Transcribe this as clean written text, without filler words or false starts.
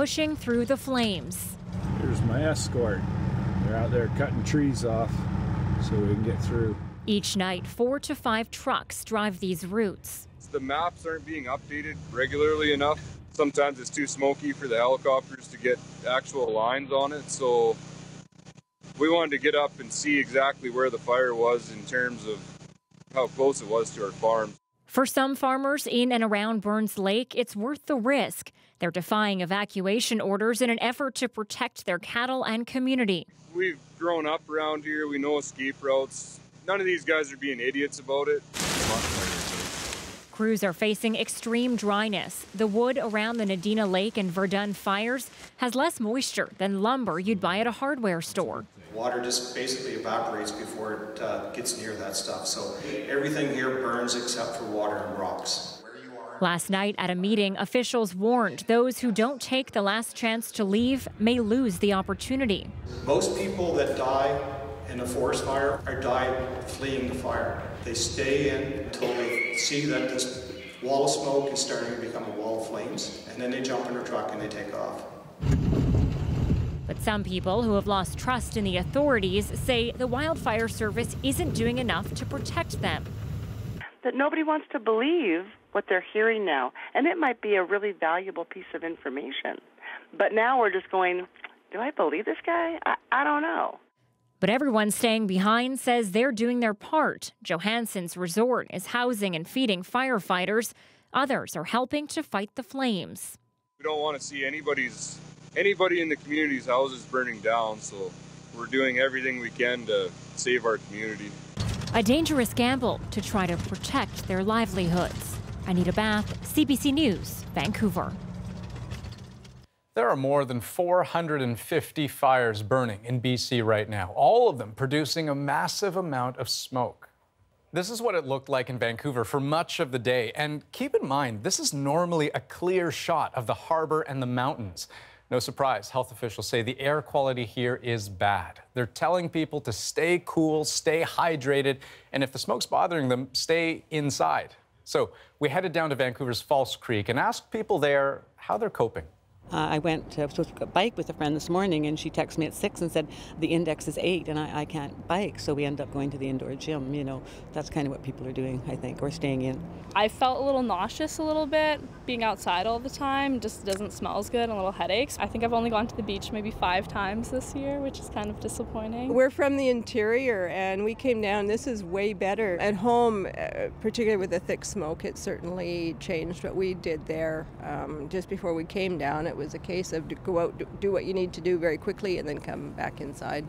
pushing through the flames. Here's my escort. They're out there cutting trees off so we can get through. Each night, 4 to 5 trucks drive these routes. The maps aren't being updated regularly enough. Sometimes it's too smoky for the helicopters to get actual lines on it, so we wanted to get up and see exactly where the fire was in terms of how close it was to our farm. For some farmers in and around Burns Lake, it's worth the risk. They're defying evacuation orders in an effort to protect their cattle and community. We've grown up around here. We know escape routes. None of these guys are being idiots about it. Crews are facing extreme dryness. The wood around the Nadina Lake and Verdun fires has less moisture than lumber you'd buy at a hardware store. Water just basically evaporates before it gets near that stuff. So everything here burns except for water and rocks. Last night at a meeting, officials warned those who don't take the last chance to leave may lose the opportunity. Most people that die in a forest fire are died fleeing the fire. They stay in until they see that this wall of smoke is starting to become a wall of flames, and then they jump in their truck and they take off. But some people who have lost trust in the authorities say the wildfire service isn't doing enough to protect them. That nobody wants to believe what they're hearing now, and it might be a really valuable piece of information. But now we're just going, do I believe this guy? I don't know. But everyone staying behind says they're doing their part. Johansson's resort is housing and feeding firefighters. Others are helping to fight the flames. We don't want to see anybody in the community's houses burning down, so we're doing everything we can to save our community. A dangerous gamble to try to protect their livelihoods. Anita Bath, CBC News, Vancouver. There are more than 450 fires burning in BC right now, all of them producing a massive amount of smoke. This is what it looked like in Vancouver for much of the day. And keep in mind, this is normally a clear shot of the harbor and the mountains. No surprise, health officials say the air quality here is bad. They're telling people to stay cool, stay hydrated, and if the smoke's bothering them, stay inside. So we headed down to Vancouver's False Creek and asked people there how they're coping. I went to a bike with a friend this morning, and she texted me at 6 and said the index is 8 and I can't bike, so we end up going to the indoor gym. You know, that's kind of what people are doing, I think, or staying in. I felt a little nauseous a little bit. Being outside all the time just doesn't smell as good, and a little headaches. I think I've only gone to the beach maybe 5 times this year, which is kind of disappointing. We're from the interior, and we came down. This is way better. At home, particularly with the thick smoke, it certainly changed what we did there. Just before we came down, it was a case of to go out, do what you need to do very quickly, and then come back inside.